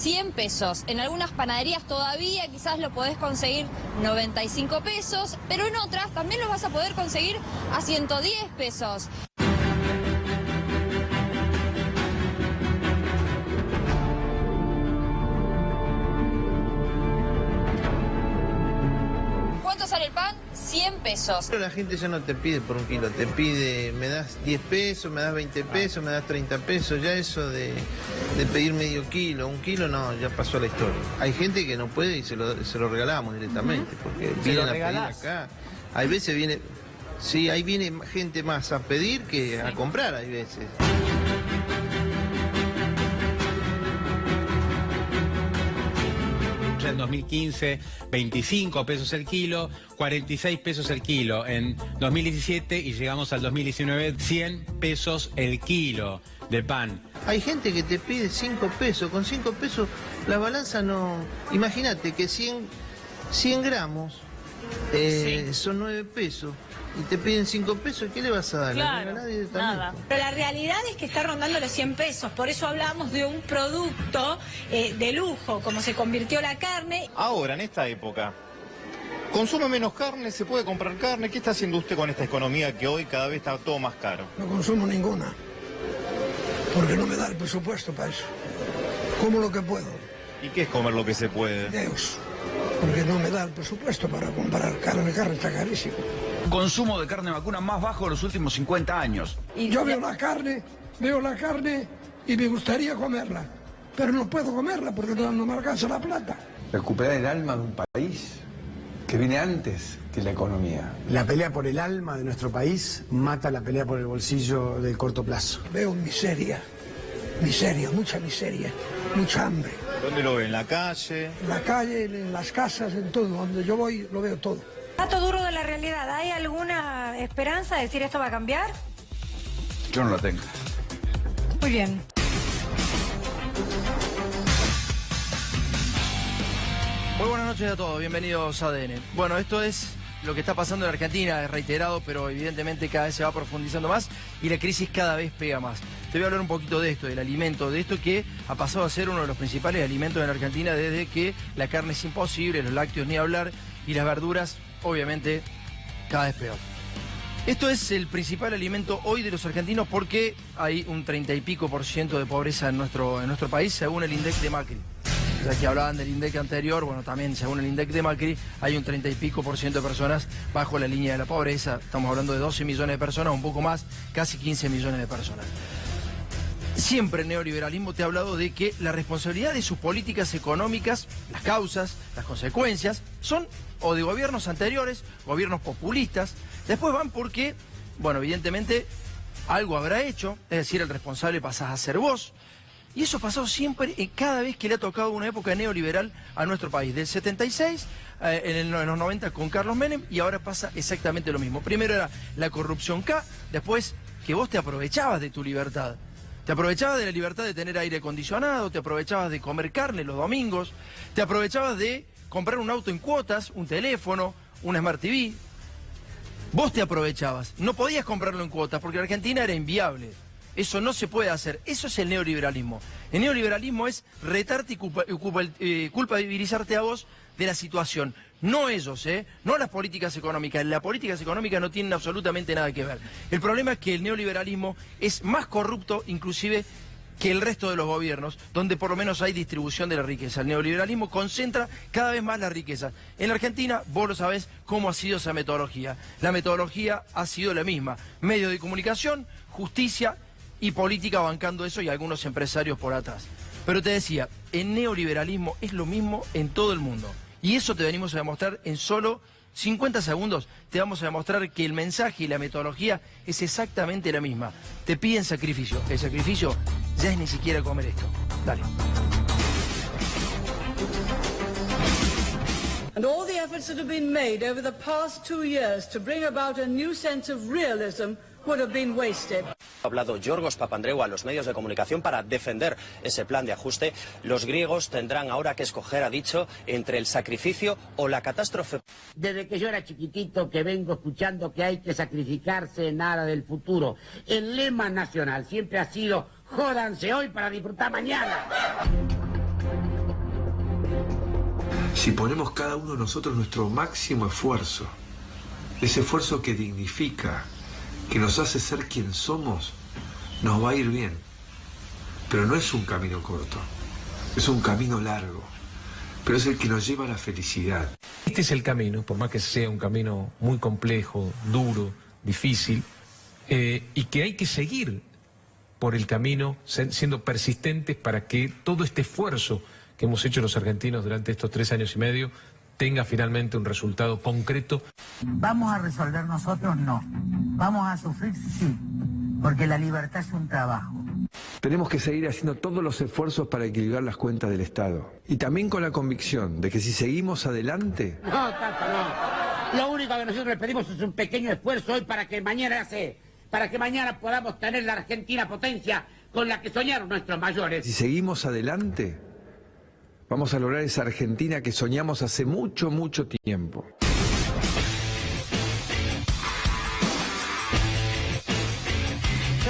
100 pesos. En algunas panaderías todavía quizás lo podés conseguir 95 pesos, pero en otras también lo vas a poder conseguir a 110 pesos. ¿Cuánto sale el pan? 100 pesos. Pero la gente ya no te pide por un kilo, te pide, me das 10 pesos, me das 20 pesos, me das 30 pesos, ya eso de pedir medio kilo, un kilo no, ya pasó a la historia. Hay gente que no puede y se lo regalamos directamente, porque vienen a pedir acá. Hay veces viene, sí, ahí viene gente más a pedir que a comprar, hay veces. En 2015, 25 pesos el kilo, 46 pesos el kilo en 2017 y llegamos al 2019, 100 pesos el kilo de pan. Hay gente que te pide 5 pesos, con 5 pesos la balanza no... Imagínate que 100 gramos son 9 pesos. Y te piden 5 pesos, ¿qué le vas a dar? Claro, nada. Pero la realidad es que está rondando los 100 pesos, por eso hablamos de un producto de lujo, como se convirtió la carne. Ahora, en esta época, ¿consume menos carne? ¿Se puede comprar carne? ¿Qué está haciendo usted con esta economía que hoy cada vez está todo más caro? No consumo ninguna, porque no me da el presupuesto para eso. Como lo que puedo. ¿Y qué es comer lo que se puede? Dios, porque no me da el presupuesto para comprar carne, está carísimo. Consumo de carne vacuna más bajo de los últimos 50 años. Y yo veo la carne y me gustaría comerla, pero no puedo comerla porque no me alcanza la plata. Recuperar el alma de un país que viene antes que la economía. La pelea por el alma de nuestro país mata la pelea por el bolsillo del corto plazo. Veo miseria, mucha miseria, mucha hambre. ¿Dónde lo ve? ¿En la calle? En la calle, en las casas, en todo, donde yo voy lo veo todo. Dato duro de la realidad, ¿hay alguna esperanza de decir esto va a cambiar? Yo no la tengo. Muy bien. Muy buenas noches a todos, bienvenidos a ADN. Bueno, esto es lo que está pasando en Argentina, es reiterado, pero evidentemente cada vez se va profundizando más y la crisis cada vez pega más. Te voy a hablar un poquito de esto, del alimento, de esto que ha pasado a ser uno de los principales alimentos en Argentina desde que la carne es imposible, los lácteos ni hablar y las verduras, obviamente, cada vez peor. Esto es el principal alimento hoy de los argentinos porque hay un 30 y pico % de pobreza en nuestro país, según el INDEC de Macri. Ya que hablaban del INDEC anterior, bueno, también según el INDEC de Macri, hay un 30 y pico % de personas bajo la línea de la pobreza. Estamos hablando de 12 millones de personas, un poco más, casi 15 millones de personas. Siempre el neoliberalismo te ha hablado de que la responsabilidad de sus políticas económicas, las causas, las consecuencias, son o de gobiernos anteriores, gobiernos populistas. Después van porque, bueno, evidentemente algo habrá hecho, es decir, el responsable pasás a ser vos. Y eso ha pasado siempre, cada vez que le ha tocado una época neoliberal a nuestro país. Del 76, en los 90 con Carlos Menem, y ahora pasa exactamente lo mismo. Primero era la corrupción K, después que vos te aprovechabas de tu libertad. Te aprovechabas de la libertad de tener aire acondicionado, te aprovechabas de comer carne los domingos, te aprovechabas de comprar un auto en cuotas, un teléfono, una Smart TV. Vos te aprovechabas. No podías comprarlo en cuotas porque la Argentina era inviable. Eso no se puede hacer. Eso es el neoliberalismo. El neoliberalismo es retarte y culpabilizarte a vos de la situación. No ellos, no las políticas económicas. Las políticas económicas no tienen absolutamente nada que ver. El problema es que el neoliberalismo es más corrupto inclusive que el resto de los gobiernos, donde por lo menos hay distribución de la riqueza. El neoliberalismo concentra cada vez más la riqueza. En la Argentina, vos lo sabés cómo ha sido esa metodología. La metodología ha sido la misma. Medios de comunicación, justicia y política bancando eso y algunos empresarios por atrás. Pero te decía, el neoliberalismo es lo mismo en todo el mundo. Y eso te venimos a demostrar en solo 50 segundos. Te vamos a demostrar que el mensaje y la metodología es exactamente la misma. Te piden sacrificio. El sacrificio ya es ni siquiera comer esto. Dale. And all the efforts that have been made over the past 2 years to bring about a new sense of realism would have been wasted. Ha hablado Yorgos Papandreou a los medios de comunicación para defender ese plan de ajuste. Los griegos tendrán ahora que escoger, ha dicho, entre el sacrificio o la catástrofe. Desde que yo era chiquitito que vengo escuchando que hay que sacrificarse en aras del futuro. El lema nacional siempre ha sido jódanse hoy para disfrutar mañana. Si ponemos cada uno de nosotros nuestro máximo esfuerzo, ese esfuerzo que dignifica, que nos hace ser quien somos, nos va a ir bien. Pero no es un camino corto, es un camino largo, pero es el que nos lleva a la felicidad. Este es el camino, por más que sea un camino muy complejo, duro, difícil, y que hay que seguir por el camino siendo persistentes para que todo este esfuerzo que hemos hecho los argentinos durante estos 3 años y medio tenga finalmente un resultado concreto. ¿Vamos a resolver nosotros? No. ¿Vamos a sufrir? Sí. Porque la libertad es un trabajo. Tenemos que seguir haciendo todos los esfuerzos para equilibrar las cuentas del Estado. Y también con la convicción de que si seguimos adelante... No, Tato, no. Lo único que nosotros le pedimos es un pequeño esfuerzo hoy para que mañana podamos tener la Argentina potencia con la que soñaron nuestros mayores. Si seguimos adelante, vamos a lograr esa Argentina que soñamos hace mucho, mucho tiempo.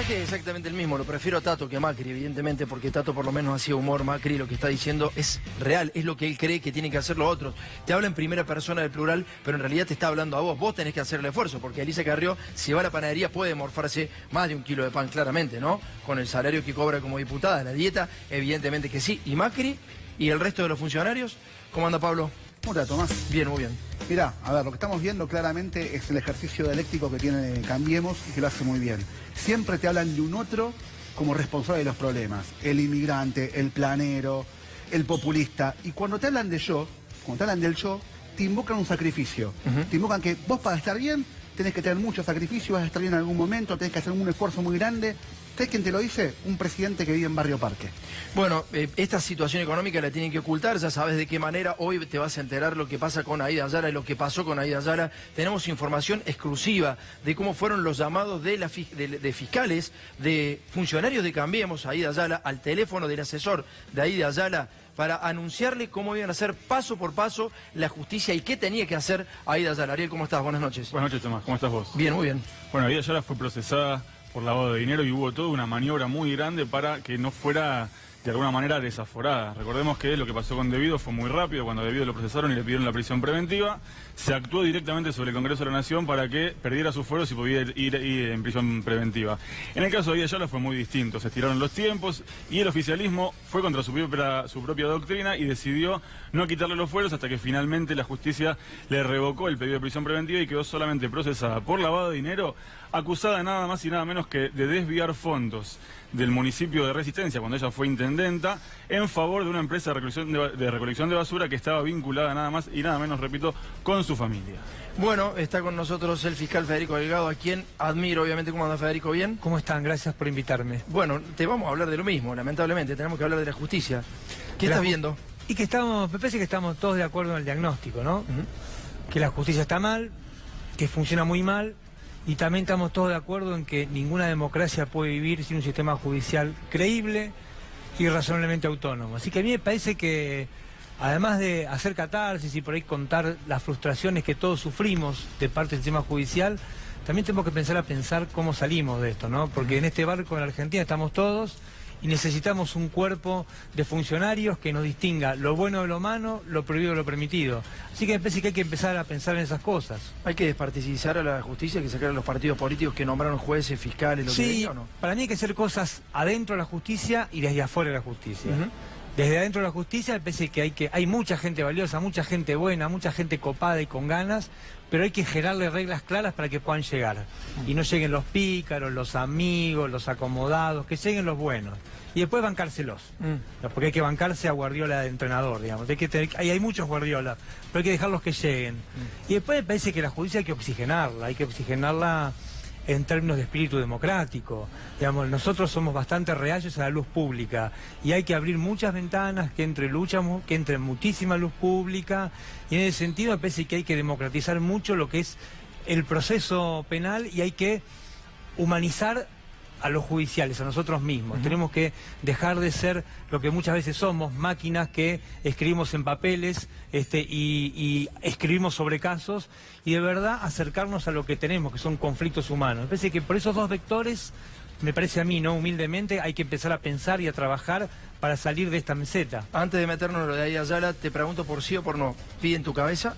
Que es exactamente el mismo, lo prefiero a Tato que a Macri, evidentemente, porque Tato por lo menos hacía humor. Macri lo que está diciendo es real, es lo que él cree que tienen que hacer los otros. Te habla en primera persona del plural, pero en realidad te está hablando a vos. Vos tenés que hacer el esfuerzo, porque Elisa Carrió, si va a la panadería, puede morfarse más de 1 kilo de pan, claramente, ¿no? Con el salario que cobra como diputada, la dieta, evidentemente que sí. ¿Y Macri? ¿Y el resto de los funcionarios? ¿Cómo anda, Pablo? ¿Cómo te Tomás? Bien, muy bien. Mirá, a ver, lo que estamos viendo claramente es el ejercicio dialéctico que tiene Cambiemos y que lo hace muy bien. Siempre te hablan de un otro como responsable de los problemas. El inmigrante, el planero, el populista. Y cuando te hablan de yo, cuando te hablan del yo, te invocan un sacrificio. Te invocan que vos para estar bien tenés que tener mucho sacrificio, vas a estar bien en algún momento, tenés que hacer un esfuerzo muy grande. ¿Sabés quién te lo dice? Un presidente que vive en Barrio Parque. Bueno, esta situación económica la tienen que ocultar, ya sabes de qué manera. Hoy te vas a enterar lo que pasa con Aida Yara y lo que pasó con Aida Yara. Tenemos información exclusiva de cómo fueron los llamados de fiscales, de funcionarios de Cambiemos a Aida Yara, al teléfono del asesor de Aida Yara, para anunciarle cómo iban a hacer paso por paso la justicia y qué tenía que hacer Aida Yara. Ariel, ¿cómo estás? Buenas noches. Buenas noches, Tomás. ¿Cómo estás vos? Bien, muy bien. Bueno, Aida Yara fue procesada por lavado de dinero y hubo toda una maniobra muy grande para que no fuera de alguna manera desaforada. Recordemos que lo que pasó con Devido fue muy rápido. Cuando Devido lo procesaron y le pidieron la prisión preventiva, se actuó directamente sobre el Congreso de la Nación para que perdiera sus fueros y pudiera ir en prisión preventiva. En el caso de Aida Yara fue muy distinto. Se estiraron los tiempos y el oficialismo fue contra su propia doctrina y decidió no quitarle los fueros hasta que finalmente la justicia le revocó el pedido de prisión preventiva y quedó solamente procesada por lavado de dinero, acusada nada más y nada menos que de desviar fondos del municipio de Resistencia, cuando ella fue intendenta, en favor de una empresa de recolección de basura que estaba vinculada nada más y nada menos, repito, con su familia. Bueno, está con nosotros el fiscal Federico Delgado, a quien admiro, obviamente. ¿Cómo anda, Federico? ¿Bien? ¿Cómo están? Gracias por invitarme. Bueno, te vamos a hablar de lo mismo, lamentablemente, tenemos que hablar de la justicia. ¿Qué estás viendo? Y que me parece que estamos todos de acuerdo en el diagnóstico, ¿no? Que la justicia está mal, que funciona muy mal, y también estamos todos de acuerdo en que ninguna democracia puede vivir sin un sistema judicial creíble y razonablemente autónomo. Así que a mí me parece que, además de hacer catarsis y por ahí contar las frustraciones que todos sufrimos de parte del sistema judicial, también tenemos que pensar cómo salimos de esto, ¿no? Porque en este barco en la Argentina estamos todos y necesitamos un cuerpo de funcionarios que nos distinga lo bueno de lo malo, lo prohibido de lo permitido. Así que me parece que hay que empezar a pensar en esas cosas. ¿Hay que despartidizar a la justicia, hay que sacar a los partidos políticos que nombraron jueces, fiscales, lo que diga, o no? Para mí hay que hacer cosas adentro de la justicia y desde afuera de la justicia. Desde adentro de la justicia me parece que hay mucha gente valiosa, mucha gente buena, mucha gente copada y con ganas, pero hay que generarle reglas claras para que puedan llegar. Y no lleguen los pícaros, los amigos, los acomodados, que lleguen los buenos. Y después bancárselos. Porque hay que bancarse a Guardiola de entrenador, digamos. Hay muchos Guardiola, pero hay que dejarlos que lleguen. Y después me parece que la justicia hay que oxigenarla en términos de espíritu democrático. Digamos, nosotros somos bastante reacios a la luz pública y hay que abrir muchas ventanas, que entre muchísima luz pública, y en ese sentido me parece que hay que democratizar mucho lo que es el proceso penal y hay que humanizar a los judiciales, a nosotros mismos. Tenemos que dejar de ser lo que muchas veces somos, máquinas que escribimos en papeles y escribimos sobre casos, y de verdad acercarnos a lo que tenemos, que son conflictos humanos. Me parece que por esos dos vectores me parece a mí, ¿no? Humildemente, hay que empezar a pensar y a trabajar para salir de esta meseta. Antes de meternos en lo de Aida Yala, te pregunto por sí o por no. ¿Pide en tu cabeza?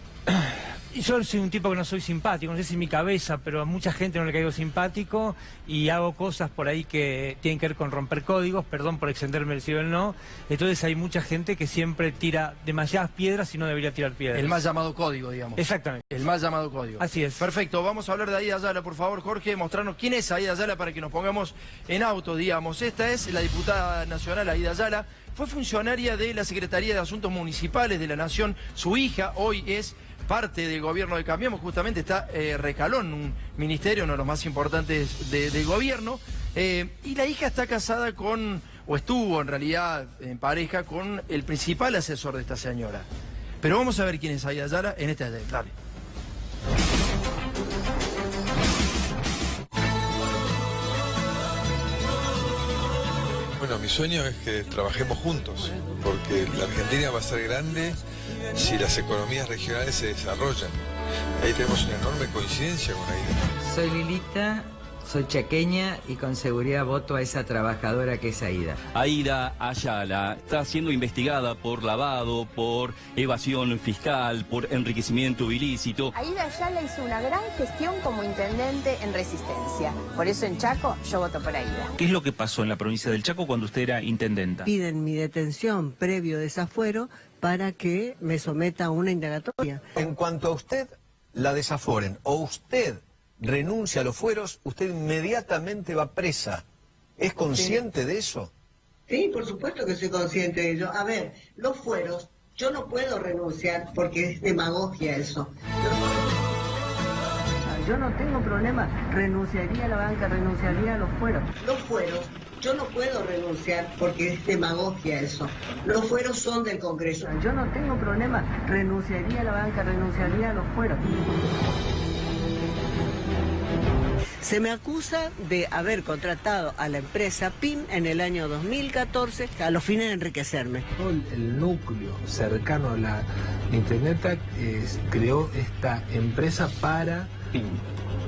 Yo soy un tipo que no soy simpático, no sé si mi cabeza, pero a mucha gente no le caigo simpático y hago cosas por ahí que tienen que ver con romper códigos, perdón por extenderme el sí o el no. Entonces hay mucha gente que siempre tira demasiadas piedras y no debería tirar piedras. El más llamado código, digamos. Exactamente. El más llamado código. Así es. Perfecto, vamos a hablar de Aida Yala, por favor, Jorge, mostrarnos quién es Aida Yala para que nos pongamos en auto, digamos. Esta es la diputada nacional Aida Yala, fue funcionaria de la Secretaría de Asuntos Municipales de la Nación, su hija hoy es parte del gobierno de Cambiemos, justamente está Recalón, un ministerio, uno de los más importantes del gobierno, y la hija está casada con, o estuvo en realidad en pareja con el principal asesor de esta señora. Pero vamos a ver quién es Aida Yala en esta. Dale. Bueno, mi sueño es que trabajemos juntos, porque la Argentina va a ser grande si las economías regionales se desarrollan. Ahí tenemos una enorme coincidencia con Aida. Soy Lilita, soy chaqueña y con seguridad voto a esa trabajadora que es Aida. Aida Ayala está siendo investigada por lavado, por evasión fiscal, por enriquecimiento ilícito. Aida Ayala hizo una gran gestión como intendente en Resistencia. Por eso en Chaco yo voto por Aida. ¿Qué es lo que pasó en la provincia del Chaco cuando usted era intendenta? Piden mi detención previo desafuero para que me someta a una indagatoria. En cuanto a usted la desaforen o usted renuncia a los fueros, usted inmediatamente va presa. ¿Es consciente de eso? Sí, por supuesto que soy consciente de ello. A ver, los fueros, yo no puedo renunciar porque es demagogia eso. Yo no tengo problema, renunciaría a la banca, renunciaría a los fueros. Los fueros, yo no puedo renunciar porque es demagogia eso. Los fueros son del Congreso. Yo no tengo problema, renunciaría a la banca, renunciaría a los fueros. Se me acusa de haber contratado a la empresa PIM en el año 2014 a los fines de enriquecerme. El núcleo cercano a la Internet creó esta empresa para PIM,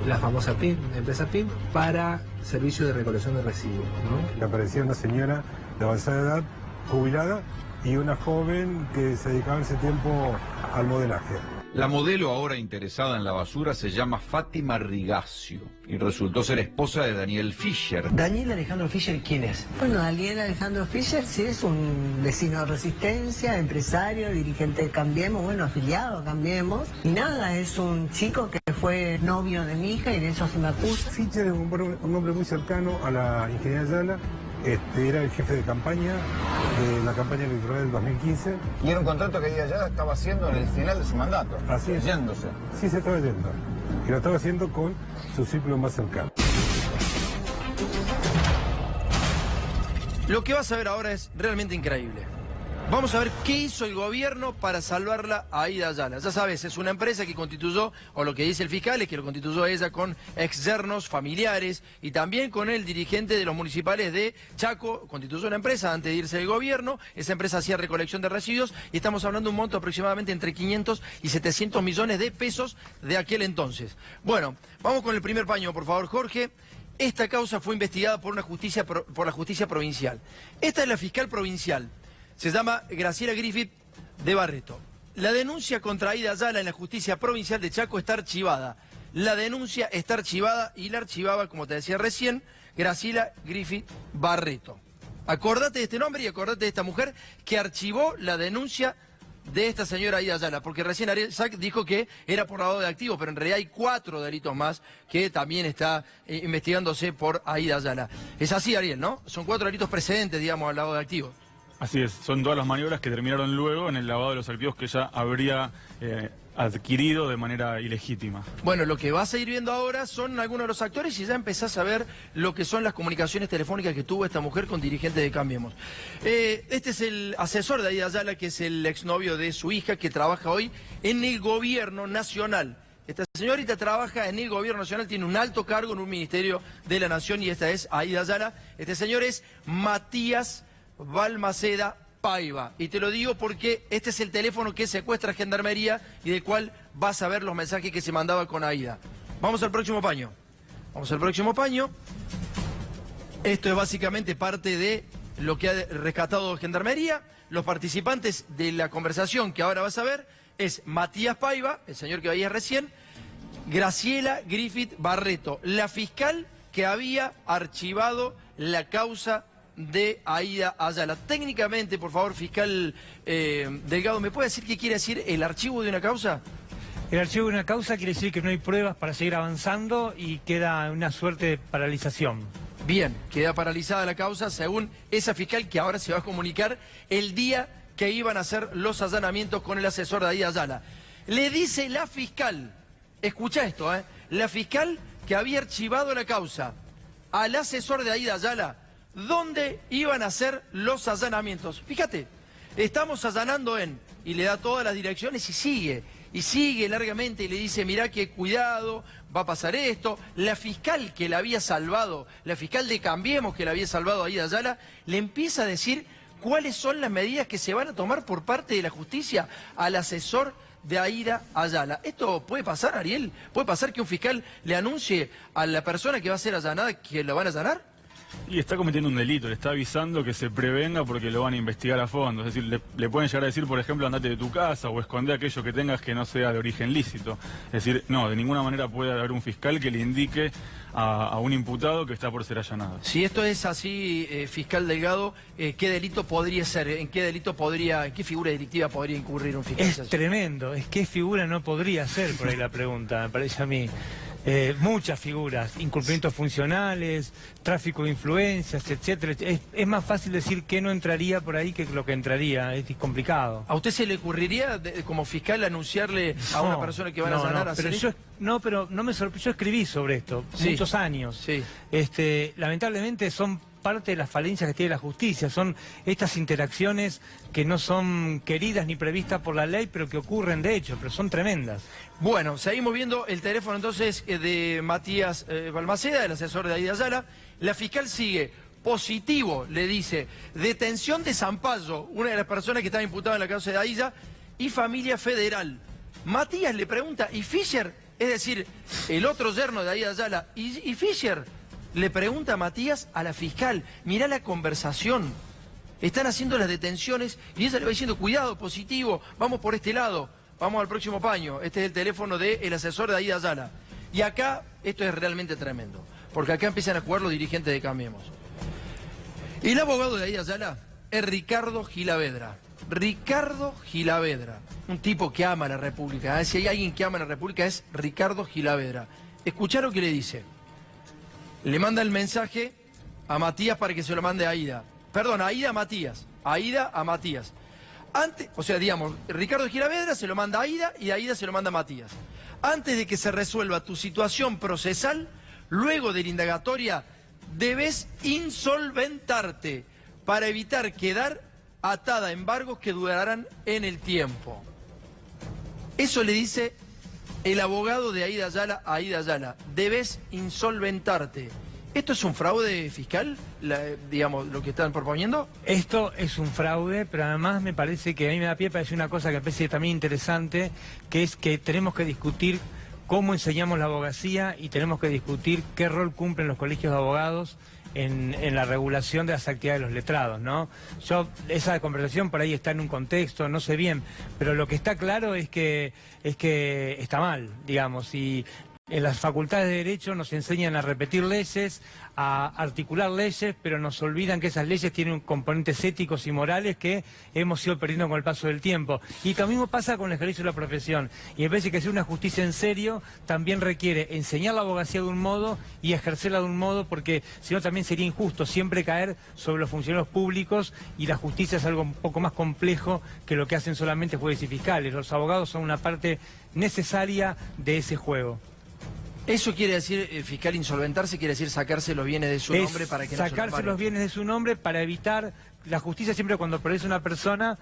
la famosa PIM, empresa PIM, para servicio de recolección de residuos, ¿no? Le aparecía una señora de avanzada edad, jubilada, y una joven que se dedicaba ese tiempo al modelaje. La modelo ahora interesada en la basura se llama Fátima Rigacio y resultó ser esposa de Daniel Fischer. ¿Daniel Alejandro Fischer quién es? Bueno, Daniel Alejandro Fischer sí es un vecino de Resistencia, empresario, dirigente de Cambiemos, bueno, afiliado a Cambiemos. Y nada, es un chico que fue novio de mi hija y de eso se me acusa. Fischer es un hombre muy cercano a la ingeniera Ayala. Era el jefe de campaña de la campaña electoral del 2015. Y era un contrato que ella ya estaba haciendo en el final de su mandato. Así es. Yéndose. Sí, se estaba yendo. Y lo estaba haciendo con su círculo más cercano. Lo que vas a ver ahora es realmente increíble. Vamos a ver qué hizo el gobierno para salvarla a Aida Ayala. Ya sabes, es una empresa que constituyó, o lo que dice el fiscal es que lo constituyó ella con externos, familiares y también con el dirigente de los municipales de Chaco. Constituyó una empresa antes de irse del gobierno. Esa empresa hacía recolección de residuos y estamos hablando de un monto aproximadamente entre 500 y 700 millones de pesos de aquel entonces. Bueno, vamos con el primer paño, por favor, Jorge. Esta causa fue investigada por la justicia provincial. Esta es la fiscal provincial. Se llama Graciela Griffith de Barreto. La denuncia contra Aida Ayala en la justicia provincial de Chaco está archivada. La denuncia está archivada y la archivaba, como te decía recién, Graciela Griffith Barreto. Acordate de este nombre y acordate de esta mujer que archivó la denuncia de esta señora Aida Ayala, porque recién Ariel Sack dijo que era por lavado de activos, pero en realidad hay 4 delitos más que también está investigándose por Aida Ayala. Es así, Ariel, ¿no? Son 4 delitos precedentes, digamos, al lavado de activos. Así es, son todas las maniobras que terminaron luego en el lavado de los activos que ella habría adquirido de manera ilegítima. Bueno, lo que vas a ir viendo ahora son algunos de los actores y ya empezás a ver lo que son las comunicaciones telefónicas que tuvo esta mujer con dirigentes de Cambiemos. Este es el asesor de Aida Ayala, que es el exnovio de su hija, que trabaja hoy en el gobierno nacional. Esta señorita trabaja en el gobierno nacional, tiene un alto cargo en un ministerio de la Nación y esta es Aida Ayala. Este señor es Matías Balmaceda Paiva. Y te lo digo porque este es el teléfono que secuestra Gendarmería y del cual vas a ver los mensajes que se mandaba con Aida. Vamos al próximo paño. Vamos al próximo paño. Esto es básicamente parte de lo que ha rescatado Gendarmería. Los participantes de la conversación que ahora vas a ver es Matías Paiva, el señor que veías recién, Graciela Griffith Barreto, la fiscal que había archivado la causa de Aída Ayala. Técnicamente, por favor, fiscal Delgado, ¿me puede decir qué quiere decir el archivo de una causa? El archivo de una causa quiere decir que no hay pruebas para seguir avanzando y queda una suerte de paralización. Bien, queda paralizada la causa según esa fiscal que ahora se va a comunicar el día que iban a hacer los allanamientos con el asesor de Aída Ayala. Le dice la fiscal, escucha esto, la fiscal que había archivado la causa al asesor de Aída Ayala, ¿dónde iban a hacer los allanamientos? Fíjate, estamos allanando y le da todas las direcciones y sigue largamente y le dice, mirá que cuidado, va a pasar esto. La fiscal que la había salvado, la fiscal de Cambiemos que la había salvado a Aída Ayala, le empieza a decir cuáles son las medidas que se van a tomar por parte de la justicia al asesor de Aída Ayala. ¿Esto puede pasar, Ariel? ¿Puede pasar que un fiscal le anuncie a la persona que va a ser allanada que la van a allanar? Y está cometiendo un delito, le está avisando que se prevenga porque lo van a investigar a fondo. Es decir, le pueden llegar a decir, por ejemplo, andate de tu casa o esconde aquello que tengas que no sea de origen lícito. Es decir, no, de ninguna manera puede haber un fiscal que le indique a un imputado que está por ser allanado. Si esto es así, fiscal Delgado, ¿qué delito podría ser? ¿En qué figura delictiva podría incurrir un fiscal? Es tremendo, es qué figura no podría ser, por ahí la pregunta, me parece a mí. Muchas figuras, incumplimientos funcionales, tráfico de influencias, etcétera. Es más fácil decir que no entraría por ahí que lo que entraría, es complicado. ¿A usted se le ocurriría como fiscal anunciarle a una persona que van a allanar pero no me sorprendió, yo escribí sobre esto muchos años. Sí. Lamentablemente son parte de las falencias que tiene la justicia, son estas interacciones que no son queridas ni previstas por la ley, pero que ocurren de hecho, pero son tremendas. Bueno, seguimos viendo el teléfono entonces de Matías Balmaceda, el asesor de Aída Ayala. La fiscal sigue, positivo, le dice, detención de Zampayo, una de las personas que estaba imputada en la causa de Aída, y familia federal. Matías le pregunta, ¿y Fischer? Es decir, el otro yerno de Aída Ayala, ¿y Fischer? Le pregunta a Matías a la fiscal, mirá la conversación, están haciendo las detenciones y ella le va diciendo, cuidado, positivo, vamos por este lado, vamos al próximo paño. Este es el teléfono del asesor de Aída Ayala. Y acá, esto es realmente tremendo, porque acá empiezan a jugar los dirigentes de Cambiemos. El abogado de Aída Ayala es Ricardo Gilavedra. Ricardo Gilavedra, un tipo que ama a la República. Si hay alguien que ama a la República es Ricardo Gilavedra. Escuchá lo que le dice. Le manda el mensaje a Matías para que se lo mande a Aída. Perdón, a Aída a Matías. Aída a Matías. Ricardo Gilavedra se lo manda a Aída y Aída se lo manda a Matías. Antes de que se resuelva tu situación procesal, luego de la indagatoria, debes insolventarte para evitar quedar atada a embargos que durarán en el tiempo. Eso le dice el abogado de Aída Ayala a Aída Ayala. Debes insolventarte. ¿Esto es un fraude fiscal, digamos, lo que están proponiendo? Esto es un fraude, pero además me parece que a mí me da pie para decir una cosa que me parece también interesante, que es que tenemos que discutir cómo enseñamos la abogacía y tenemos que discutir qué rol cumplen los colegios de abogados en la regulación de las actividades de los letrados, ¿no? Esa conversación por ahí está en un contexto, no sé bien, pero lo que está claro es que está mal, digamos, y en las facultades de Derecho nos enseñan a repetir leyes, a articular leyes, pero nos olvidan que esas leyes tienen componentes éticos y morales que hemos ido perdiendo con el paso del tiempo. Y lo mismo pasa con el ejercicio de la profesión. Y me parece que hacer una justicia en serio también requiere enseñar la abogacía de un modo y ejercerla de un modo, porque si no también sería injusto siempre caer sobre los funcionarios públicos, y la justicia es algo un poco más complejo que lo que hacen solamente jueces y fiscales. Los abogados son una parte necesaria de ese juego. Eso quiere decir, fiscal, insolventarse, quiere decir sacarse los bienes de su nombre para que no se lo sacarse los bienes de su nombre para evitar. La justicia siempre, cuando perece una persona,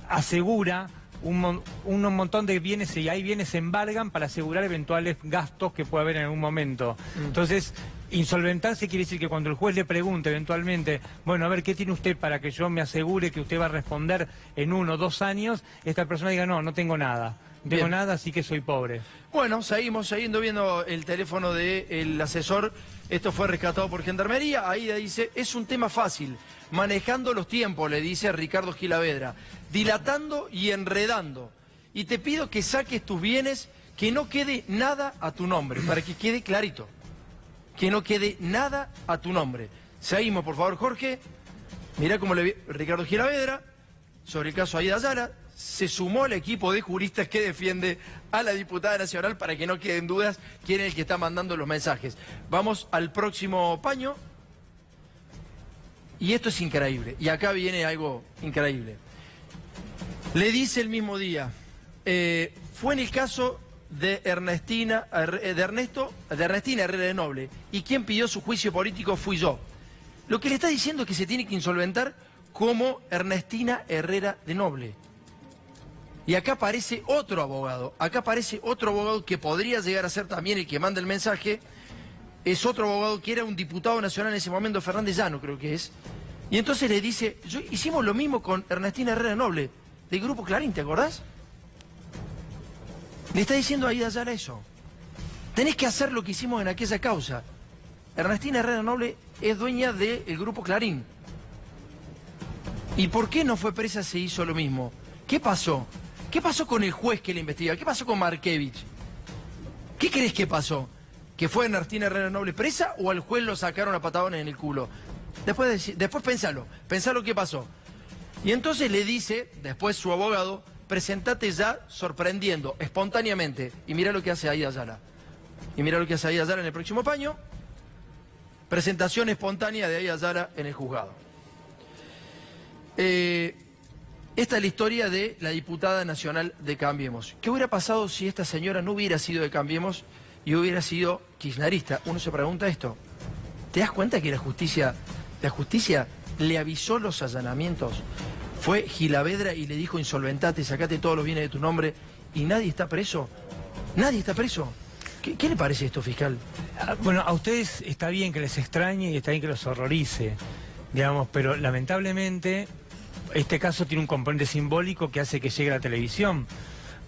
asegura un montón de bienes, y hay bienes se embargan para asegurar eventuales gastos que pueda haber en algún momento. Entonces, insolventarse quiere decir que cuando el juez le pregunte eventualmente, bueno, a ver, ¿qué tiene usted para que yo me asegure que usted va a responder en 1 o 2 años? Esta persona diga, no tengo nada. No tengo nada, así que soy pobre. Bueno, seguimos viendo el teléfono del asesor. Esto fue rescatado por Gendarmería. Aida dice, es un tema fácil. Manejando los tiempos, le dice Ricardo Gilavedra. Dilatando y enredando. Y te pido que saques tus bienes, que no quede nada a tu nombre, para que quede clarito. Que no quede nada a tu nombre. Seguimos, por favor, Jorge. Mirá cómo le vi Ricardo Gilavedra, sobre el caso Aida Ayala, se sumó al equipo de juristas que defiende a la diputada nacional para que no queden dudas quién es el que está mandando los mensajes. Vamos al próximo paño. Y esto es increíble. Y acá viene algo increíble. Le dice el mismo día, fue en el caso de Ernestina Herrera de Noble, y quien pidió su juicio político fui yo. Lo que le está diciendo es que se tiene que insolventar como Ernestina Herrera de Noble. Y acá aparece otro abogado, que podría llegar a ser también el que manda el mensaje. Es otro abogado que era un diputado nacional en ese momento, Fernández Llano creo que es. Y entonces le dice, hicimos lo mismo con Ernestina Herrera de Noble, del Grupo Clarín, ¿te acordás? Le está diciendo a Aida Ayala eso. Tenés que hacer lo que hicimos en aquella causa. Ernestina Herrera de Noble es dueña del Grupo Clarín. ¿Y por qué no fue presa? Se hizo lo mismo. ¿Qué pasó? ¿Qué pasó con el juez que le investiga? ¿Qué pasó con Markevich? ¿Qué crees que pasó? ¿Que fue Ernestina Herrera de Noble presa o al juez lo sacaron a patadones en el culo? Después pensalo qué pasó. Y entonces le dice, después su abogado, presentate ya sorprendiendo, espontáneamente. Y mira lo que hace Aida Ayala. Y mira lo que hace Aida Ayala en el próximo paño. Presentación espontánea de Aida Ayala en el juzgado. Esta es la historia de la diputada nacional de Cambiemos. ¿Qué hubiera pasado si esta señora no hubiera sido de Cambiemos y hubiera sido kirchnerista? Uno se pregunta esto. ¿Te das cuenta que la justicia le avisó los allanamientos? Fue Gilavedra y le dijo insolventate, sacate todos los bienes de tu nombre y nadie está preso. Nadie está preso. ¿Qué le parece esto, fiscal? Bueno, a ustedes está bien que les extrañe y está bien que los horrorice, digamos, pero lamentablemente este caso tiene un componente simbólico que hace que llegue a la televisión.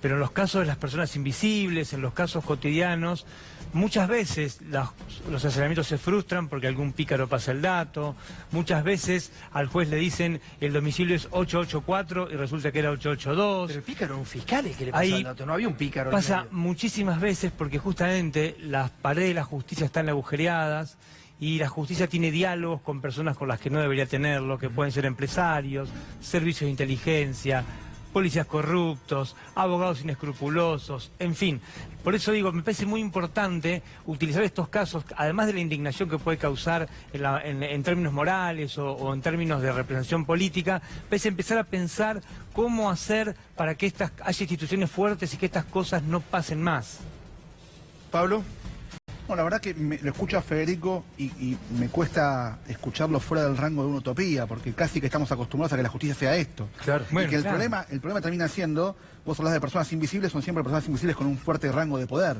Pero en los casos de las personas invisibles, en los casos cotidianos, muchas veces los allanamientos se frustran porque algún pícaro pasa el dato. Muchas veces al juez le dicen el domicilio es 884 y resulta que era 882. Pero el pícaro era un fiscal el que le pasó el dato, no había un pícaro. Pasa muchísimas veces porque justamente las paredes de la justicia están agujereadas y la justicia tiene diálogos con personas con las que no debería tenerlo, que pueden ser empresarios, servicios de inteligencia, policías corruptos, abogados inescrupulosos, en fin. Por eso digo, me parece muy importante utilizar estos casos, además de la indignación que puede causar en términos morales o en términos de representación política, es empezar a pensar cómo hacer para que haya instituciones fuertes y que estas cosas no pasen más. Pablo. Bueno, la verdad que lo escucho a Federico y me cuesta escucharlo fuera del rango de una utopía, porque casi que estamos acostumbrados a que la justicia sea esto. Claro. Y que el problema termina siendo, vos hablás de personas invisibles, son siempre personas invisibles con un fuerte rango de poder.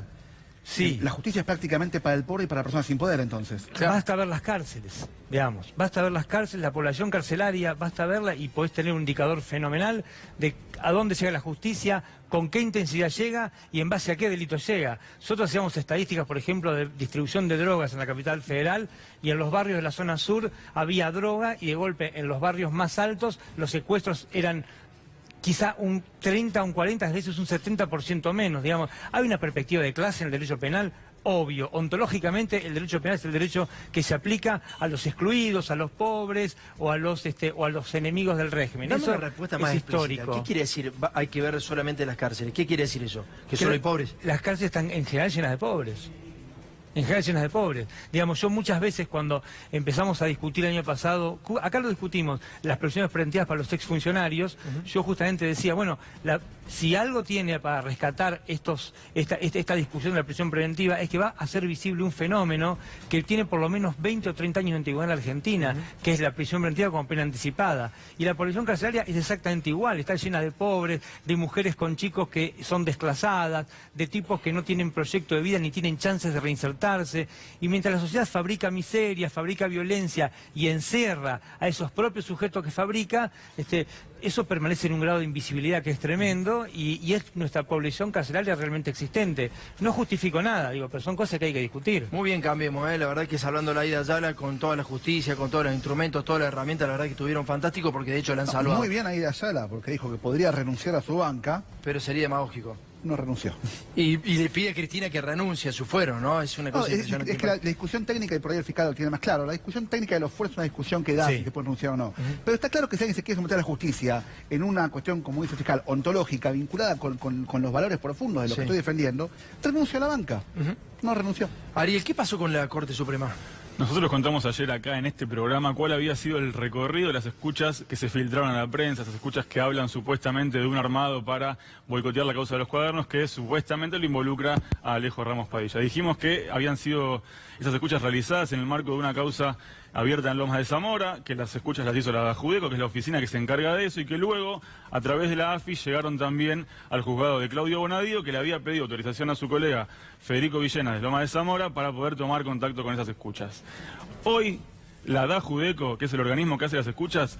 Sí. La justicia es prácticamente para el pobre y para personas sin poder, entonces. Claro. Basta ver las cárceles, digamos. Basta ver las cárceles, la población carcelaria, basta verla y podés tener un indicador fenomenal de a dónde llega la justicia, con qué intensidad llega y en base a qué delito llega. Nosotros hacíamos estadísticas, por ejemplo, de distribución de drogas en la capital federal y en los barrios de la zona sur había droga y de golpe en los barrios más altos los secuestros eran quizá un 30, un 40, a veces un 70% menos, digamos. Hay una perspectiva de clase en el derecho penal, obvio. Ontológicamente el derecho penal es el derecho que se aplica a los excluidos, a los pobres o a los enemigos del régimen. Dame eso una respuesta más histórico. ¿Qué quiere decir hay que ver solamente las cárceles? ¿Qué quiere decir eso? ¿Que solo hay pobres? Las cárceles están en general llenas de pobres. En general llenas de pobres. Digamos, yo muchas veces cuando empezamos a discutir el año pasado, acá lo discutimos, las prisiones preventivas para los exfuncionarios, yo justamente decía, bueno, si algo tiene para rescatar esta discusión de la prisión preventiva es que va a hacer visible un fenómeno que tiene por lo menos 20 o 30 años de antigüedad en la Argentina, que es la prisión preventiva como pena anticipada. Y la población carcelaria es exactamente igual, está llena de pobres, de mujeres con chicos que son desclasadas, de tipos que no tienen proyecto de vida ni tienen chances de reinsertar. manifestarse, y mientras la sociedad fabrica miseria, fabrica violencia y encierra a esos propios sujetos que fabrica, eso permanece en un grado de invisibilidad que es tremendo, y es nuestra población carcelaria realmente existente. No justifico nada, digo, pero son cosas que hay que discutir. Muy bien, Cambiemos, la verdad que es hablando la Aida Ayala con toda la justicia, con todos los instrumentos, todas las herramientas, la verdad que estuvieron fantásticos porque de hecho la han salvado. Muy bien Aida Ayala, porque dijo que podría renunciar a su banca. Pero sería demagógico. No renunció. Y le pide a Cristina que renuncie a su fuero, ¿no? Es una cosa impresionante. Es que la discusión técnica, y por ahí el fiscal lo tiene más claro, la discusión técnica de los fueros es una discusión que da si se puede renunciar o no. Pero está claro que si alguien se quiere someter a la justicia en una cuestión, como dice el fiscal, ontológica, vinculada con los valores profundos de lo que estoy defendiendo, renuncia a la banca. No renunció. Ariel, ¿qué pasó con la Corte Suprema? Nosotros contamos ayer acá en este programa cuál había sido el recorrido de las escuchas que se filtraron a la prensa, esas escuchas que hablan supuestamente de un armado para boicotear la causa de los cuadernos, que supuestamente lo involucra a Alejo Ramos Padilla. Dijimos que habían sido esas escuchas realizadas en el marco de una causa abierta en Lomas de Zamora, que las escuchas las hizo la Judeco, que es la oficina que se encarga de eso, y que luego, a través de la AFI, llegaron también al juzgado de Claudio Bonadío, que le había pedido autorización a su colega Federico Villena de Lomas de Zamora para poder tomar contacto con esas escuchas. Hoy, la Judeco, que es el organismo que hace las escuchas,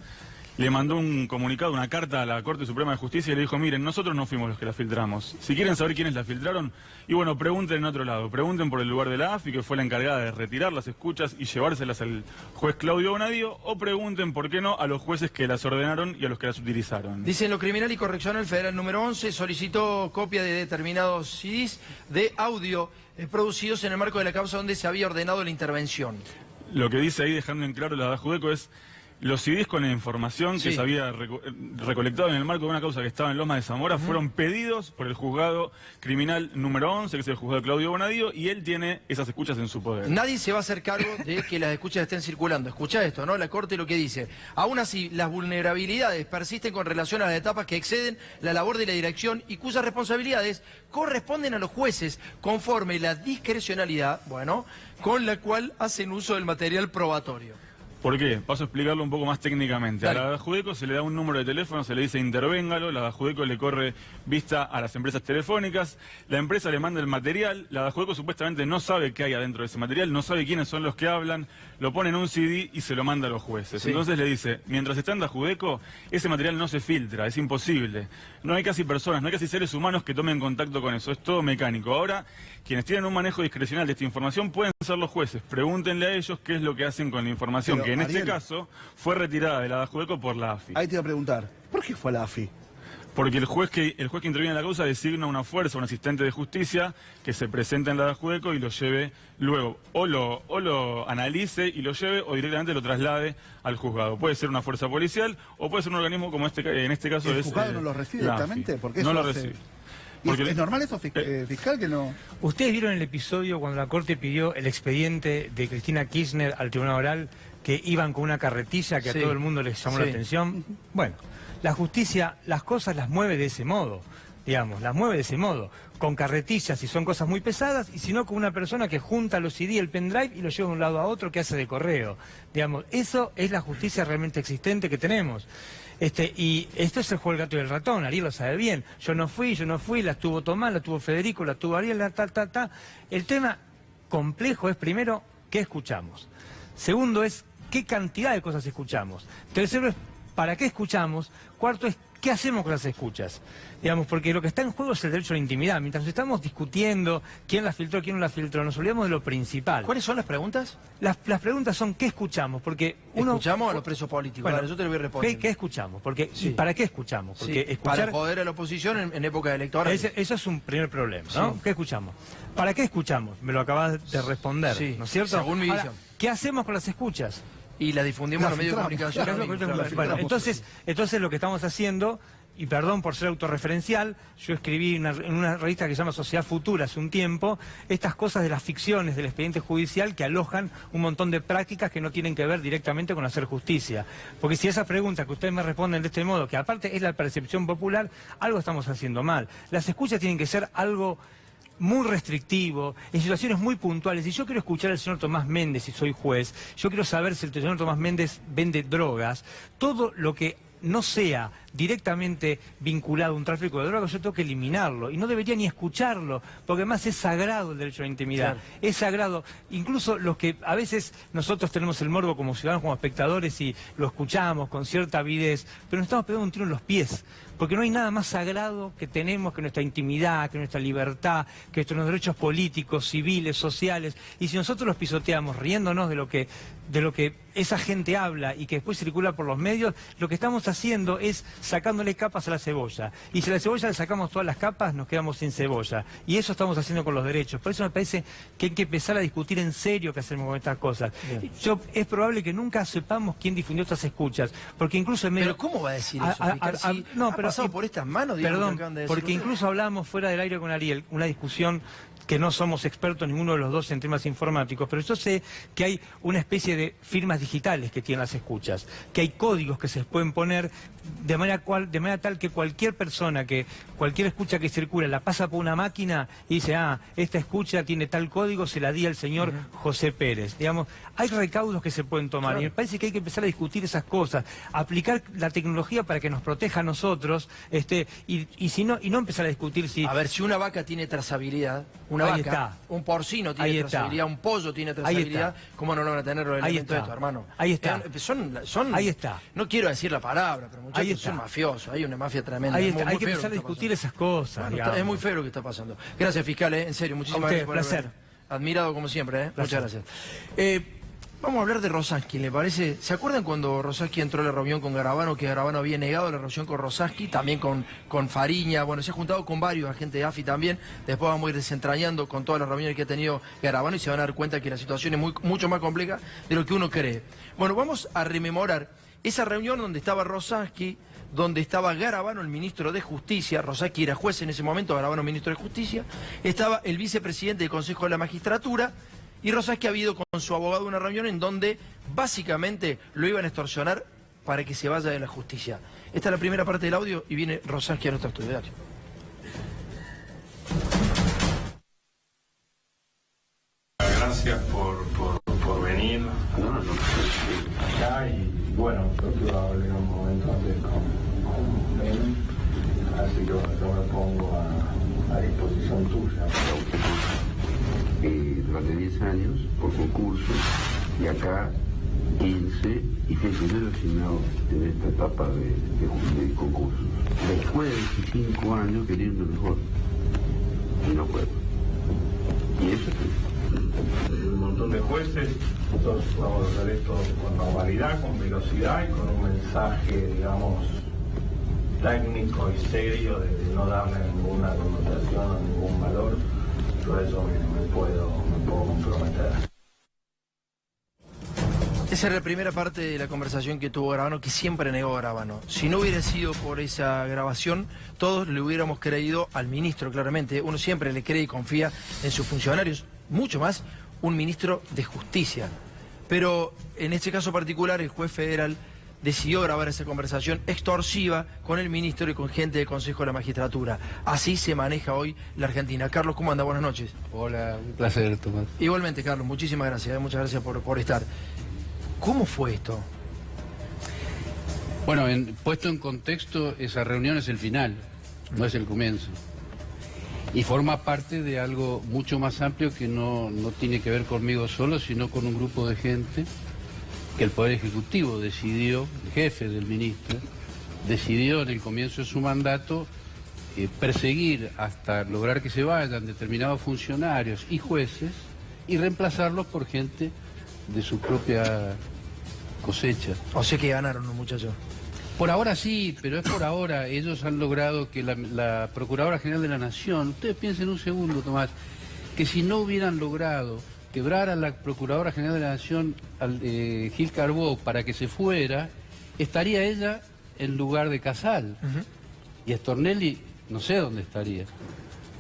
le mandó un comunicado, una carta a la Corte Suprema de Justicia y le dijo, miren, nosotros no fuimos los que la filtramos. Si quieren saber quiénes la filtraron, y bueno, pregunten en otro lado. Pregunten por el lugar de la AFI, que fue la encargada de retirar las escuchas y llevárselas al juez Claudio Bonadío, o pregunten, ¿por qué no?, a los jueces que las ordenaron y a los que las utilizaron. Dicen lo criminal y correccional federal número 11 solicitó copia de determinados CDs de audio producidos en el marco de la causa donde se había ordenado la intervención. Lo que dice ahí, dejando en claro la Judeco, es los CDs con la información que se había recolectado en el marco de una causa que estaba en Lomas de Zamora fueron pedidos por el juzgado criminal número 11, que es el juzgado de Claudio Bonadío, y él tiene esas escuchas en su poder. Nadie se va a hacer cargo de que las escuchas estén circulando. Escucha esto, ¿no? La Corte lo que dice. Aún así, las vulnerabilidades persisten con relación a las etapas que exceden la labor de la dirección y cuyas responsabilidades corresponden a los jueces conforme la discrecionalidad, con la cual hacen uso del material probatorio. ¿Por qué? Paso a explicarlo un poco más técnicamente. Dale. A la Judeco se le da un número de teléfono, se le dice intervéngalo, la Judeco le corre vista a las empresas telefónicas, la empresa le manda el material, la Judeco supuestamente no sabe qué hay adentro de ese material, no sabe quiénes son los que hablan, lo pone en un CD y se lo manda a los jueces. Entonces le dice, mientras está en la Judeco, ese material no se filtra, es imposible. No hay casi personas, no hay casi seres humanos que tomen contacto con eso, es todo mecánico. Ahora, quienes tienen un manejo discrecional de esta información pueden ser los jueces. Pregúntenle a ellos qué es lo que hacen con la información, que en este caso fue retirada de la Judeco por la AFI. Ahí te iba a preguntar, ¿por qué fue la AFI? Porque el juez que interviene en la causa designa una fuerza, un asistente de justicia, que se presente en la Judeco y lo lleve luego, o lo analice y lo lleve, o directamente lo traslade al juzgado. Puede ser una fuerza policial, o puede ser un organismo como en este caso ¿El es juzgado no lo recibe directamente? Porque no eso lo recibe. ¿Es normal eso, fiscal, que no...? ¿Ustedes vieron el episodio cuando la Corte pidió el expediente de Cristina Kirchner al Tribunal Oral, que iban con una carretilla que a todo el mundo les llamó la atención? Bueno, la justicia las cosas las mueve de ese modo, digamos, las mueve de ese modo, con carretillas si son cosas muy pesadas, y si no con una persona que junta los CD, el pendrive, y lo lleva de un lado a otro, que hace de correo. Digamos, eso es la justicia realmente existente que tenemos. Y esto es el juego del gato y el ratón, Ariel lo sabe bien. Yo no fui, la tuvo Tomás, la tuvo Federico, la tuvo Ariel, El tema complejo es, primero, ¿qué escuchamos? Segundo es, ¿qué cantidad de cosas escuchamos? Tercero es, ¿para qué escuchamos? Cuarto es, ¿qué hacemos con las escuchas? Digamos, porque lo que está en juego es el derecho a la intimidad. Mientras estamos discutiendo quién la filtró, quién no la filtró, nos olvidamos de lo principal. ¿Cuáles son las preguntas? Las preguntas son, ¿qué escuchamos? Porque ¿Escuchamos a los presos políticos? Bueno, yo te lo voy a responder. ¿Qué escuchamos? Porque, ¿para qué escuchamos? Porque escuchar... Para joder a la oposición en época electoral. Eso es un primer problema, ¿no? ¿Qué escuchamos? ¿Para qué escuchamos? Me lo acabas de responder, ¿no es cierto? Según mi visión. ¿Qué hacemos con las escuchas? Y las difundimos en los medios de comunicación. Bueno, entonces lo que estamos haciendo, y perdón por ser autorreferencial, yo escribí en una revista que se llama Sociedad Futura hace un tiempo, estas cosas de las ficciones del expediente judicial que alojan un montón de prácticas que no tienen que ver directamente con hacer justicia. Porque si esa pregunta que ustedes me responden de este modo, que aparte es la percepción popular, algo estamos haciendo mal. Las escuchas tienen que ser algo muy restrictivo, en situaciones muy puntuales. Si yo quiero escuchar al señor Tomás Méndez, si soy juez, yo quiero saber si el señor Tomás Méndez vende drogas, todo lo que no sea directamente vinculado a un tráfico de drogas, yo tengo que eliminarlo. Y no debería ni escucharlo, porque además es sagrado el derecho a la intimidad. Claro. Es sagrado. Incluso los que a veces nosotros tenemos el morbo como ciudadanos, como espectadores, y lo escuchamos con cierta avidez, pero nos estamos pegando un tiro en los pies. Porque no hay nada más sagrado que tenemos que nuestra intimidad, que nuestra libertad, que nuestros derechos políticos, civiles, sociales. Y si nosotros los pisoteamos riéndonos de lo que esa gente habla y que después circula por los medios, lo que estamos haciendo es sacándole capas a la cebolla. Y si a la cebolla le sacamos todas las capas, nos quedamos sin cebolla. Y eso estamos haciendo con los derechos. Por eso me parece que hay que empezar a discutir en serio qué hacemos con estas cosas. Es probable que nunca sepamos quién difundió estas escuchas. Porque incluso en medio... Pero ¿cómo va a decir eso? No, pero pasado por estas manos, digamos, perdón, que acaban de decir porque ustedes. incluso hablamos fuera del aire con Ariel, una discusión que no somos expertos ninguno de los dos en temas informáticos, pero yo sé que hay una especie de firmas digitales que tienen las escuchas, que hay códigos que se les pueden poner de manera tal que cualquier persona, cualquier escucha que circula, la pasa por una máquina y dice, esta escucha tiene tal código, se la di al señor José Pérez. Digamos, hay recaudos que se pueden tomar, Claro. y me parece que hay que empezar a discutir esas cosas, aplicar la tecnología para que nos proteja a nosotros, y no empezar a discutir si... A ver, si una vaca tiene trazabilidad, una Ahí vaca, está. un porcino tiene Ahí está. trazabilidad, un pollo tiene Ahí trazabilidad, está. ¿cómo no lo van a tener los Ahí elementos de está. esto, hermano? Ahí está. Son, Ahí está. No quiero decir la palabra, pero Ahí muchachos está. son mafiosos, hay una mafia tremenda. Ahí Es muy está. Hay que feo empezar a lo está discutir pasando. esas cosas. Bueno, digamos. es muy feo lo que está pasando. Gracias, fiscal, en serio, muchísimas A usted, gracias por placer. haber admirado como siempre, Placer. Muchas gracias. Vamos a hablar de Rosaski, ¿le parece? ¿Se acuerdan cuando Rosaski entró a la reunión con Garabano, que Garabano había negado la reunión con Rosaski, también con Fariña? Bueno, se ha juntado con varios agentes de AFI también. Después vamos a ir desentrañando con todas las reuniones que ha tenido Garabano y se van a dar cuenta que la situación es mucho más compleja de lo que uno cree. Bueno, vamos a rememorar esa reunión donde estaba Rosaski, donde estaba Garabano, el ministro de Justicia. Rosaski era juez en ese momento, Garabano ministro de Justicia. Estaba el vicepresidente del Consejo de la Magistratura. Y Rosaski ha habido con su abogado una reunión en donde básicamente lo iban a extorsionar para que se vaya de la justicia. Esta es la primera parte del audio y viene Rosaski a nuestro estudio. Gracias por venir acá y bueno, yo te iba a hablar un momento antes con Ben, así que bueno, yo me pongo a disposición tuya. Durante 10 años por concurso y acá 15 y fui el primero asignado en esta etapa de concursos. Después de 5 años queriendo mejor y no puedo. Y eso es un montón de jueces, nosotros vamos a hacer esto con normalidad, con velocidad y con un mensaje, digamos, técnico y serio de no darle ninguna connotación o ningún valor. Por eso me puedo comprometer. Esa era la primera parte de la conversación que tuvo Garabano, que siempre negó Garabano. Si no hubiera sido por esa grabación, todos le hubiéramos creído al ministro, claramente. Uno siempre le cree y confía en sus funcionarios, mucho más un ministro de Justicia. Pero en este caso particular, el juez federal decidió grabar esa conversación extorsiva con el ministro y con gente del Consejo de la Magistratura. Así se maneja hoy la Argentina. Carlos, ¿cómo anda? Buenas noches. Hola, un placer, Tomás. Igualmente, Carlos, muchísimas gracias. Muchas gracias por estar. ¿Cómo fue esto? Bueno, puesto en contexto, esa reunión es el final, no es el comienzo. Y forma parte de algo mucho más amplio que no tiene que ver conmigo solo, sino con un grupo de gente que el Poder Ejecutivo decidió, el jefe del ministro, decidió en el comienzo de su mandato perseguir hasta lograr que se vayan determinados funcionarios y jueces y reemplazarlos por gente de su propia cosecha. O sea que ganaron los muchachos. Por ahora sí, pero es por ahora. Ellos han logrado que la Procuradora General de la Nación, ustedes piensen un segundo, Tomás, que si no hubieran logrado quebrar a la Procuradora General de la Nación, Gil Carbó, para que se fuera, estaría ella en lugar de Casal. Y Stornelli, no sé dónde estaría.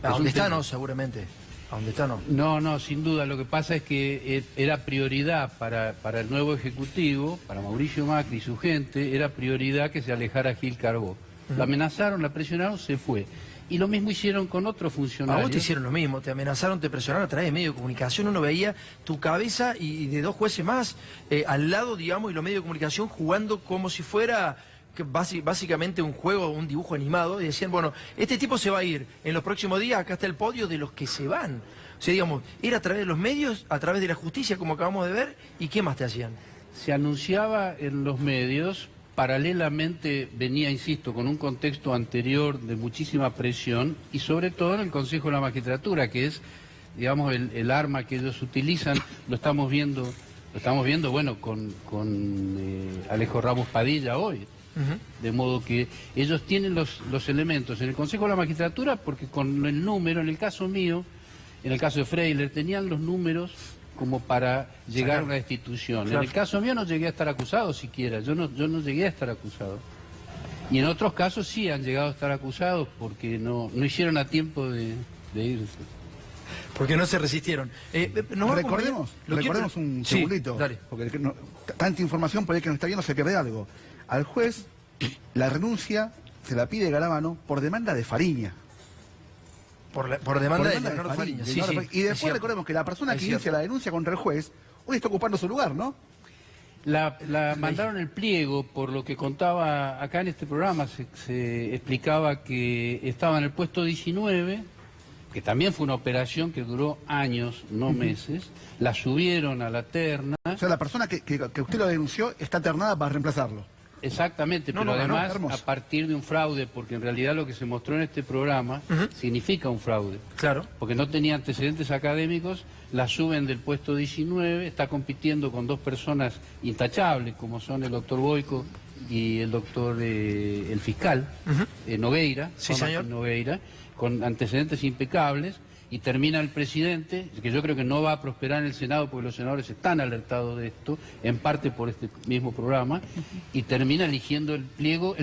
¿A dónde está? No, seguramente. ¿A dónde está? No. No, sin duda. Lo que pasa es que era prioridad para el nuevo Ejecutivo, para Mauricio Macri y su gente, era prioridad que se alejara Gil Carbó. La amenazaron, la presionaron, se fue. Y lo mismo hicieron con otros funcionarios. A vos te hicieron lo mismo, te amenazaron, te presionaron a través de medios de comunicación. Uno veía tu cabeza y de dos jueces más al lado, digamos, y los medios de comunicación jugando como si fuera básicamente un juego, un dibujo animado, y decían, bueno, este tipo se va a ir, en los próximos días acá está el podio de los que se van. O sea, digamos, era a través de los medios, a través de la justicia, como acabamos de ver, ¿y qué más te hacían? Se anunciaba en los medios, paralelamente venía, insisto, con un contexto anterior de muchísima presión, y sobre todo en el Consejo de la Magistratura, que es, digamos, el arma que ellos utilizan. Lo estamos viendo, bueno, con Alejo Ramos Padilla hoy. De modo que ellos tienen los elementos en el Consejo de la Magistratura, porque con el número, en el caso mío, en el caso de Freiler, tenían los números como para llegar a una destitución. Claro. En el caso mío no llegué a estar acusado siquiera, yo no llegué a estar acusado. Y en otros casos sí han llegado a estar acusados porque no hicieron a tiempo de irse. Porque no se resistieron. Recordemos un segundito, dale. Porque tanta información, por ahí que nos está viendo se pierde algo. Al juez la renuncia se la pide Garabano por demanda de Fariña. Por demanda de Leonardo Fariña. Sí, sí, y después recordemos que la persona que inicia la denuncia contra el juez hoy está ocupando su lugar, ¿no? La mandaron el pliego, por lo que contaba acá en este programa, se explicaba que estaba en el puesto 19, que también fue una operación que duró años, no meses, la subieron a la terna. O sea, la persona que usted lo denunció está ternada para reemplazarlo. Exactamente, pero además a partir de un fraude, porque en realidad lo que se mostró en este programa significa un fraude. Claro. Porque no tenía antecedentes académicos, la suben del puesto 19, está compitiendo con dos personas intachables, como son el doctor Boico y el doctor, el fiscal, Nogueira, sí, señor. Nogueira, con antecedentes impecables. Y termina el presidente, que yo creo que no va a prosperar en el Senado porque los senadores están alertados de esto, en parte por este mismo programa, y termina eligiendo el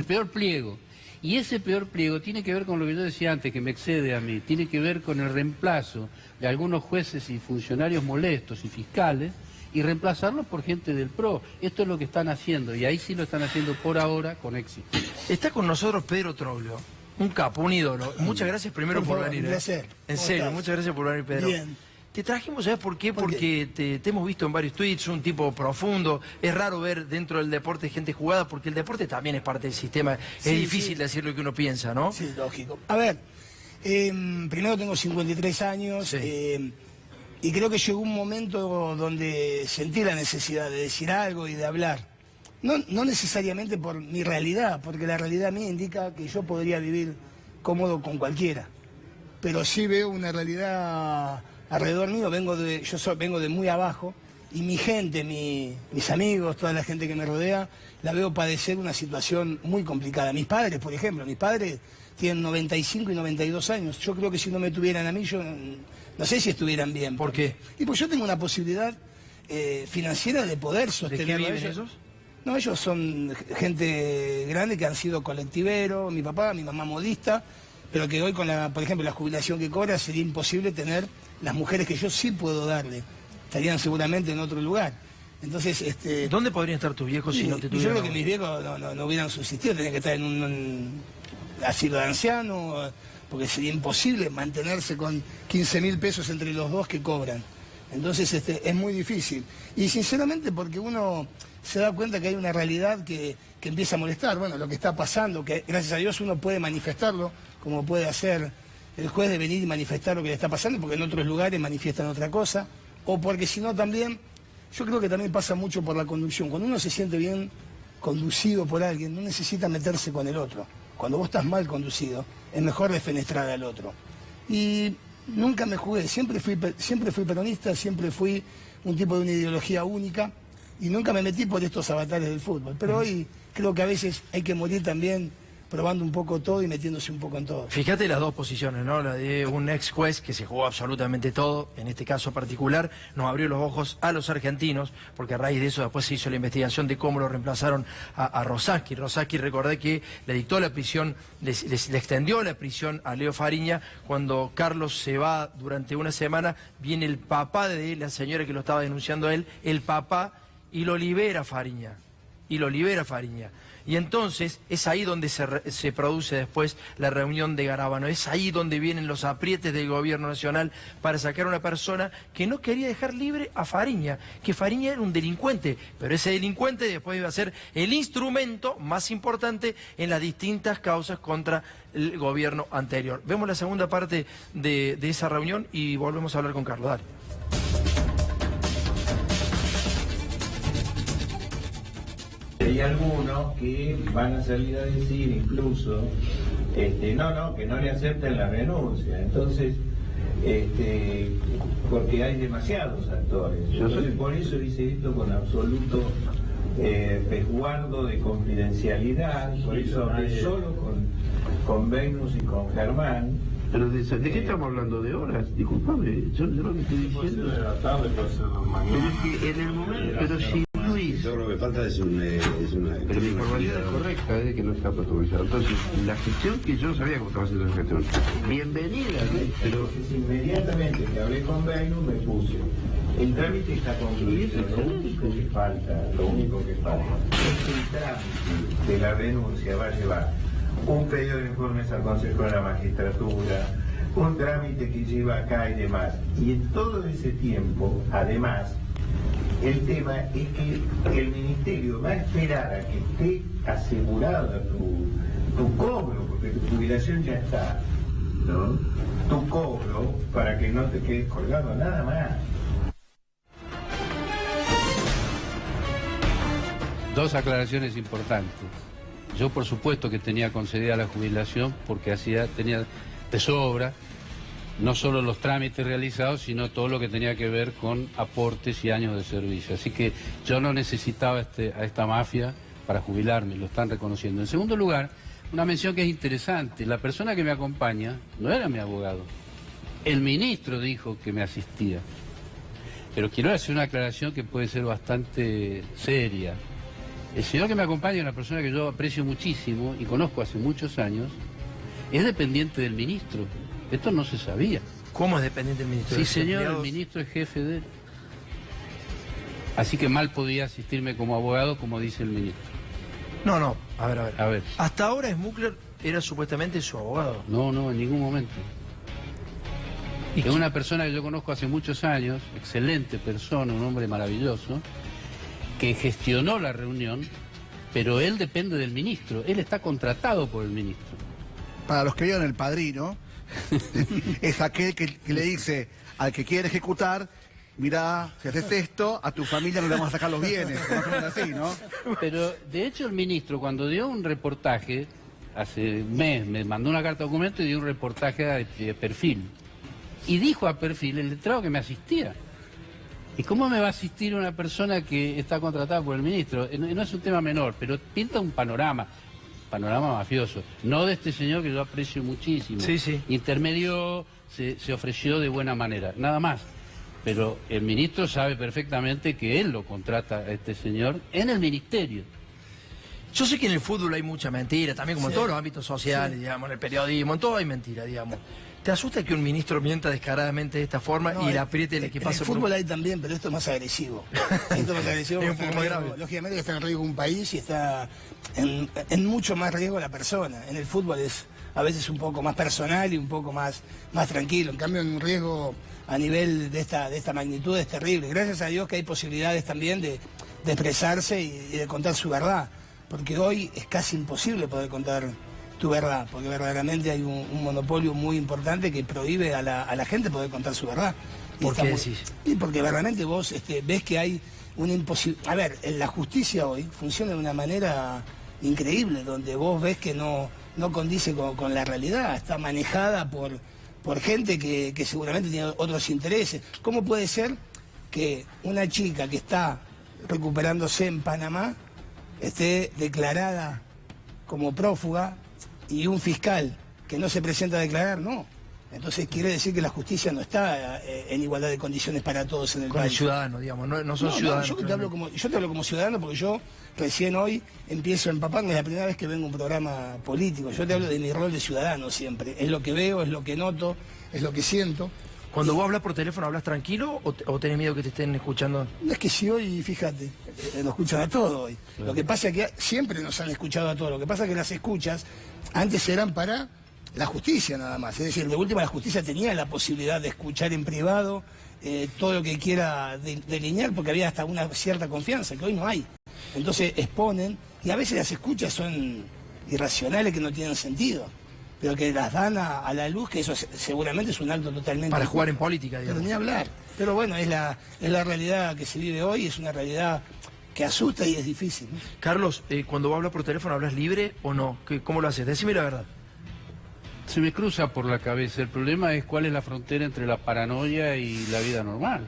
peor pliego. Y ese peor pliego tiene que ver con lo que yo decía antes, que me excede a mí, tiene que ver con el reemplazo de algunos jueces y funcionarios molestos y fiscales, y reemplazarlos por gente del PRO. Esto es lo que están haciendo, y ahí sí lo están haciendo por ahora con éxito. Está con nosotros Pedro Troglio. Un capo, un ídolo. Muchas gracias primero por venir. Un placer. En serio, muchas gracias por venir, Pedro. Bien. Te trajimos, ¿sabes por qué? Porque te hemos visto en varios tweets, un tipo profundo. Es raro ver dentro del deporte gente jugada, porque el deporte también es parte del sistema. Sí, es difícil decir lo que uno piensa, ¿no? Sí, lógico. A ver, primero tengo 53 años y creo que llegó un momento donde sentí la necesidad de decir algo y de hablar. No necesariamente por mi realidad, porque la realidad mía indica que yo podría vivir cómodo con cualquiera. Pero sí veo una realidad alrededor mío, vengo de muy abajo, y mi gente, mis amigos, toda la gente que me rodea, la veo padecer una situación muy complicada. Mis padres, por ejemplo, tienen 95 y 92 años. Yo creo que si no me tuvieran a mí, yo no sé si estuvieran bien. ¿Por qué? Y pues yo tengo una posibilidad financiera de poder sostener. ¿De qué viven esos? No, ellos son gente grande que han sido colectiveros, mi papá, mi mamá modista, pero que hoy con por ejemplo, la jubilación que cobra sería imposible tener las mujeres que yo sí puedo darle. Estarían seguramente en otro lugar. Entonces, ¿dónde podrían estar tus viejos si no te tuvieran? Yo creo que mis viejos no hubieran subsistido, tendrían que estar en un asilo de ancianos, porque sería imposible mantenerse con 15.000 pesos entre los dos que cobran. Entonces es muy difícil. Y sinceramente porque uno se da cuenta que hay una realidad que empieza a molestar. Bueno, lo que está pasando, que gracias a Dios uno puede manifestarlo, como puede hacer el juez de venir y manifestar lo que le está pasando, porque en otros lugares manifiestan otra cosa, o porque si no también, yo creo que también pasa mucho por la conducción. Cuando uno se siente bien conducido por alguien, no necesita meterse con el otro. Cuando vos estás mal conducido, es mejor defenestrar al otro. Y nunca me jugué, siempre fui peronista, siempre fui un tipo de una ideología única y nunca me metí por estos avatares del fútbol. Pero hoy creo que a veces hay que morir también probando un poco todo y metiéndose un poco en todo. Fíjate las dos posiciones, ¿no? La de un ex juez que se jugó absolutamente todo, en este caso particular, nos abrió los ojos a los argentinos, porque a raíz de eso después se hizo la investigación de cómo lo reemplazaron a Rosaschi. Rosaschi, recordé que le dictó la prisión, le extendió la prisión a Leo Fariña. Cuando Carlos se va durante una semana, viene el papá de la señora que lo estaba denunciando a él, el papá, y lo libera Fariña. y lo libera Fariña. Y entonces es ahí donde se produce después la reunión de Garabano, es ahí donde vienen los aprietes del gobierno nacional para sacar a una persona que no quería dejar libre a Fariña, que Fariña era un delincuente, pero ese delincuente después iba a ser el instrumento más importante en las distintas causas contra el gobierno anterior. Vemos la segunda parte de esa reunión y volvemos a hablar con Carlos. Dale. Hay algunos que van a salir a decir incluso, que no le acepten la renuncia. Entonces, porque hay demasiados actores. Entonces, por eso dice esto con absoluto resguardo de confidencialidad. Por eso hablé solo con Venus y con Germán. Pero ¿de qué estamos hablando? ¿De horas? Disculpame, yo lo que estoy diciendo... de la tarde, puede ser mañana. Pero es que en el momento... Pero si Luis... Yo lo que falta es una... Pero mi informalidad es correcta, de que no está protocolizado. Entonces, la gestión que yo no sabía cómo estaba haciendo esa gestión. Bienvenida, pero... Inmediatamente que hablé con Venus me puse. El trámite está concluido. Lo único que falta es que el trámite de la denuncia va a llevar un pedido de informes al Consejo de la Magistratura, un trámite que lleva acá y demás. Y en todo ese tiempo, además, el tema es que el Ministerio va a esperar a que esté asegurada tu cobro, porque tu jubilación ya está, ¿no? Tu cobro para que no te quedes colgado, nada más. Dos aclaraciones importantes. Yo por supuesto que tenía concedida la jubilación porque tenía de sobra no solo los trámites realizados, sino todo lo que tenía que ver con aportes y años de servicio. Así que yo no necesitaba a esta mafia para jubilarme, lo están reconociendo. En segundo lugar, una mención que es interesante. La persona que me acompaña no era mi abogado. El ministro dijo que me asistía. Pero quiero hacer una aclaración que puede ser bastante seria. El señor que me acompaña es una persona que yo aprecio muchísimo y conozco hace muchos años. Es dependiente del ministro. Esto no se sabía. ¿Cómo es dependiente del ministro? Sí, señor, el ministro es jefe de él. Así que mal podía asistirme como abogado, como dice el ministro. No, a ver. Hasta ahora Smukler era supuestamente su abogado. No, en ningún momento. Es una persona que yo conozco hace muchos años, excelente persona, un hombre maravilloso, que gestionó la reunión, pero él depende del ministro, él está contratado por el ministro. Para los que vieron El Padrino, es aquel que le dice al que quiere ejecutar, mirá, si haces esto, a tu familia no le vamos a sacar los bienes, así, ¿no? Pero de hecho el ministro cuando dio un reportaje, hace un mes, me mandó una carta de documento y dio un reportaje de Perfil. Y dijo a Perfil, el letrado, que me asistía. ¿Y cómo me va a asistir una persona que está contratada por el ministro? No es un tema menor, pero pinta un panorama mafioso. No de este señor que yo aprecio muchísimo. Sí. Intermedio, se ofreció de buena manera, nada más. Pero el ministro sabe perfectamente que él lo contrata a este señor en el ministerio. Yo sé que en el fútbol hay mucha mentira, también como en todos los ámbitos sociales, digamos, en el periodismo, en todo hay mentira, digamos. ¿Te asusta que un ministro mienta descaradamente de esta forma y le apriete el equipaje? En el fútbol hay también, pero esto es más agresivo. Esto es más agresivo. Es un poco más grave. Lógicamente está en riesgo un país y está en mucho más riesgo la persona. En el fútbol es a veces un poco más personal y un poco más tranquilo. En cambio, en un riesgo a nivel de esta magnitud es terrible. Gracias a Dios que hay posibilidades también de expresarse y de contar su verdad. Porque hoy es casi imposible poder contar tu verdad, porque verdaderamente hay un monopolio muy importante que prohíbe a la gente poder contar su verdad. ¿Por qué decís? Y porque verdaderamente vos ves que hay una imposibilidad. A ver, la justicia hoy funciona de una manera increíble, donde vos ves que no condice con la realidad, está manejada por gente que seguramente tiene otros intereses. ¿Cómo puede ser que una chica que está recuperándose en Panamá esté declarada como prófuga y un fiscal que no se presenta a declarar? No. Entonces quiere decir que la justicia no está en igualdad de condiciones para todos en el país. Con el ciudadano, digamos, no son ciudadanos. Yo te hablo como ciudadano porque yo recién hoy empiezo a empaparme, es la primera vez que vengo a un programa político. Yo te hablo de mi rol de ciudadano siempre. Es lo que veo, es lo que noto, es lo que siento. Cuando vos hablas por teléfono, ¿hablas tranquilo o tenés miedo que te estén escuchando? Es que si hoy, fíjate, nos escuchan a todos hoy. Lo que pasa es que siempre nos han escuchado a todos. Lo que pasa es que las escuchas antes eran para la justicia nada más. Es decir, de última la justicia tenía la posibilidad de escuchar en privado todo lo que quiera delinear, porque había hasta una cierta confianza, que hoy no hay. Entonces exponen, y a veces las escuchas son irracionales, que no tienen sentido, pero que las dan a la luz, que eso seguramente es un acto totalmente... Para jugar en política, digamos. Pero ni hablar. Pero bueno, es la realidad que se vive hoy, es una realidad que asusta y es difícil, ¿no? Carlos, cuando vos hablas por teléfono, ¿hablas libre o no? ¿Cómo lo haces? Decime la verdad. Se me cruza por la cabeza. El problema es cuál es la frontera entre la paranoia y la vida normal.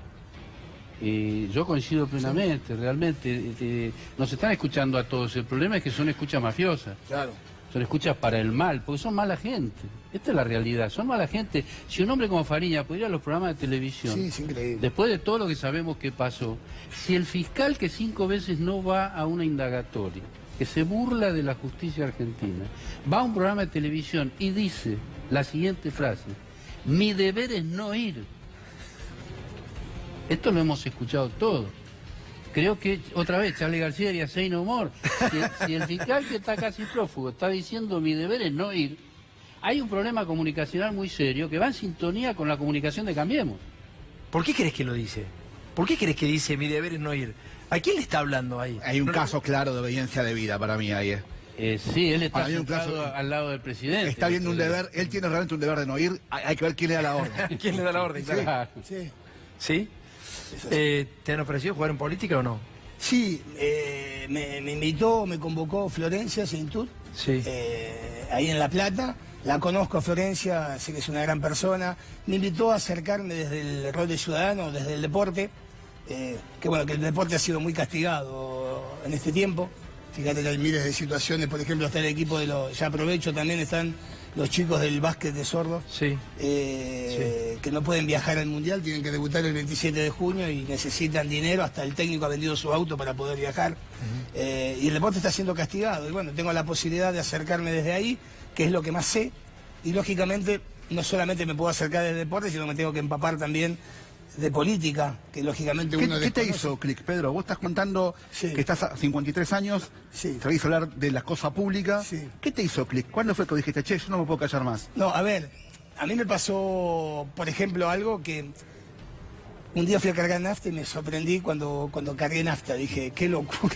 Y yo coincido plenamente, realmente. Nos están escuchando a todos. El problema es que son escuchas mafiosas. Claro. Son escuchas para el mal, porque son mala gente. Esta es la realidad, son mala gente. Si un hombre como Fariña pudiera ir a los programas de televisión, Sí, es increíble. después de todo lo que sabemos que pasó, si el fiscal que 5 veces no va a una indagatoria, que se burla de la justicia argentina, va a un programa de televisión y dice la siguiente frase: mi deber es no ir. Esto lo hemos escuchado todos. Creo que, otra vez, Charlie García y Say No More, si el fiscal que está casi prófugo está diciendo mi deber es no ir, hay un problema comunicacional muy serio que va en sintonía con la comunicación de Cambiemos. ¿Por qué crees que lo dice? ¿Por qué crees que dice mi deber es no ir? ¿A quién le está hablando ahí? Hay un caso claro de obediencia debida para mí ahí. Sí, él está Para mí un sentado caso- al lado del presidente. Está viendo un deber, él tiene realmente un deber de no ir, hay que ver quién le da la orden. ¿Quién le da la orden? Sí. Claro. Sí. ¿Sí? ¿Te han ofrecido jugar en política o no? Sí, me invitó, me convocó Florencia Cintur, Sí. ahí en La Plata. La conozco a Florencia, sé que es una gran persona. Me invitó a acercarme desde el rol de ciudadano, desde el deporte, que bueno, que el deporte ha sido muy castigado en este tiempo. Fíjate que hay miles de situaciones, por ejemplo, está el equipo de los... Ya aprovecho, también están los chicos del básquet de sordos, que no pueden viajar al Mundial, tienen que debutar el 27 de junio y necesitan dinero, hasta el técnico ha vendido su auto para poder viajar. Y el deporte está siendo castigado, y bueno, tengo la posibilidad de acercarme desde ahí, que es lo que más sé, y lógicamente no solamente me puedo acercar del deporte, sino me tengo que empapar también de política, que lógicamente uno ¿Qué te desconoce. hizo clic, Pedro? Vos estás contando que estás a 53 años, te oís hablar de las cosas públicas. ¿Qué te hizo clic? ¿Cuándo fue que dijiste, che, yo no me puedo callar más? No, a ver, a mí me pasó, por ejemplo, algo que un día fui a cargar nafta y me sorprendí cuando cargué nafta. Dije, qué locura.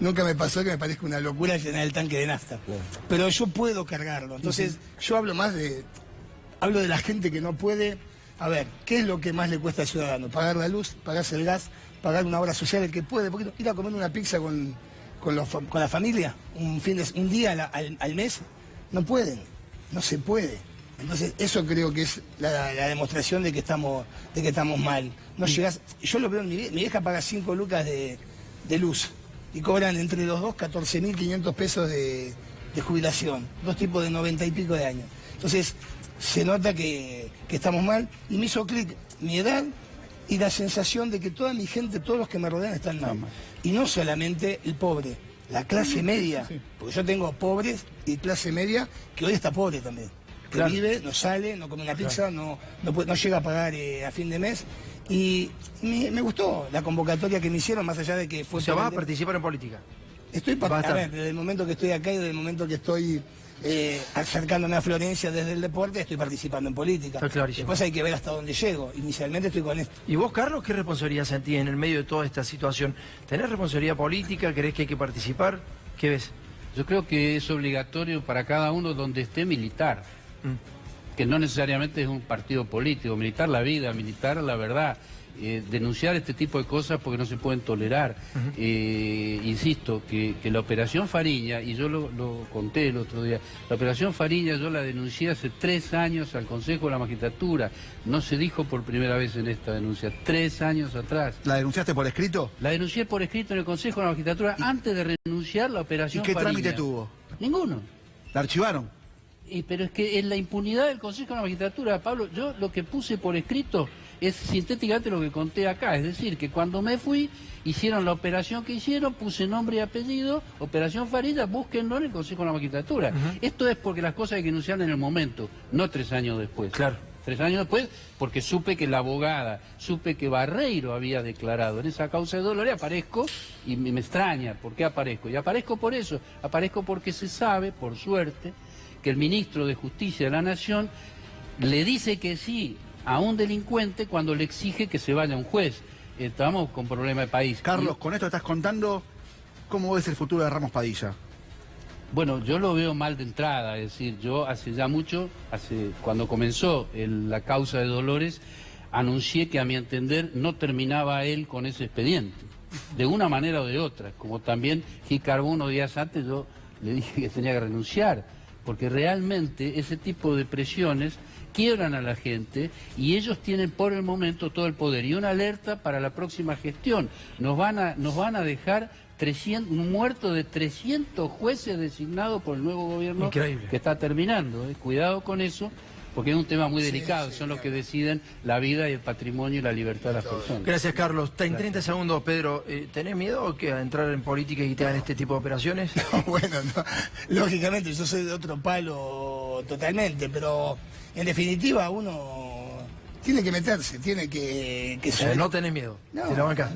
Nunca me pasó que me parezca una locura llenar el tanque de nafta. Pero yo puedo cargarlo. Entonces, yo hablo de la gente que no puede. A ver, ¿qué es lo que más le cuesta al ciudadano? Pagar la luz, pagarse el gas, pagar una obra social, el que puede, porque ir a comer una pizza con la familia, un día al mes, no pueden, no se puede. Entonces, eso creo que es la demostración de que estamos mal. No llegás, yo lo veo en mi vieja paga 5 lucas de luz y cobran entre los dos 14.500 pesos de jubilación, dos tipos de 90 y pico de años. Entonces, se nota que estamos mal y me hizo clic mi edad y la sensación de que toda mi gente, todos los que me rodean están mal. Y no solamente el pobre, la clase media, porque yo tengo pobres y clase media que hoy está pobre también. Que Claro. vive, no sale, no come una pizza, no llega a pagar a fin de mes. Y me gustó la convocatoria que me hicieron, más allá de que fue... O sea, por vas a el- participar en política. Estoy Vas a a estar. ver, desde el momento que estoy acá y desde el momento que estoy acercándome a Florencia desde el deporte, estoy participando en política. Está clarísimo. Después hay que ver hasta dónde llego. Inicialmente estoy con esto. ¿Y vos, Carlos, qué responsabilidad sentís en el medio de toda esta situación? ¿Tenés responsabilidad política? ¿Creés que hay que participar? ¿Qué ves? Yo creo que es obligatorio para cada uno donde esté militar, que no necesariamente es un partido político, militar la vida, militar la verdad, denunciar este tipo de cosas porque no se pueden tolerar. Insisto, que la operación Fariña, y yo lo conté el otro día, la operación Fariña yo la denuncié hace 3 años al Consejo de la Magistratura, no se dijo por primera vez en esta denuncia, 3 años atrás. ¿La denunciaste por escrito? La denuncié por escrito en el Consejo de la Magistratura antes de renunciar la ¿Y operación qué Fariña. trámite tuvo? Ninguno. ¿La archivaron? Pero es que en la impunidad del Consejo de la Magistratura, Pablo, yo lo que puse por escrito es sintéticamente lo que conté acá, es decir, que cuando me fui, hicieron la operación que hicieron, puse nombre y apellido, Operación Fariña, búsquenlo en el Consejo de la Magistratura. Esto es porque las cosas hay que denunciar en el momento, no 3 años después. Claro. 3 años después, porque supe que la abogada, supe que Barreiro había declarado en esa causa de Dolores, aparezco y me extraña, ¿por qué aparezco? Y aparezco por eso, aparezco porque se sabe, por suerte, que el ministro de Justicia de la Nación le dice que sí a un delincuente cuando le exige que se vaya a un juez. Estamos con problema de país. Carlos, con esto estás contando, ¿cómo ves el futuro de Ramos Padilla? Bueno, yo lo veo mal de entrada, es decir, yo hace ya mucho, cuando comenzó la causa de Dolores, anuncié que a mi entender no terminaba él con ese expediente, de una manera o de otra, como también Gicarbo unos días antes yo le dije que tenía que renunciar, porque realmente ese tipo de presiones quiebran a la gente y ellos tienen por el momento todo el poder. Y una alerta para la próxima gestión, nos van a dejar un muerto de 300 jueces designados por el nuevo gobierno. Increíble. Que está terminando. Cuidado con eso, porque es un tema muy delicado. Son los que deciden la vida y el patrimonio y la libertad de las personas. Gracias, Carlos. En 30 segundos, Pedro, ¿tenés miedo que a entrar en política y te hagan este tipo de operaciones? Bueno, no, lógicamente yo soy de otro palo totalmente, pero en definitiva uno tiene que meterse, tiene que saber. No tenés miedo. No, te la bancás.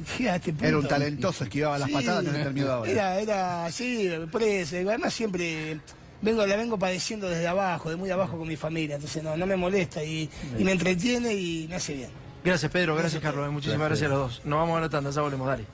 Era un talentoso, esquivaba las patadas, no tener miedo ahora. Era sí, por eso. Además siempre la vengo padeciendo desde abajo, de muy abajo con mi familia, entonces no me molesta y me entretiene y me hace bien. Gracias, Pedro, gracias, Carlos. Muchísimas gracias a los dos. Nos vamos a la tanda, ya volvemos, dale.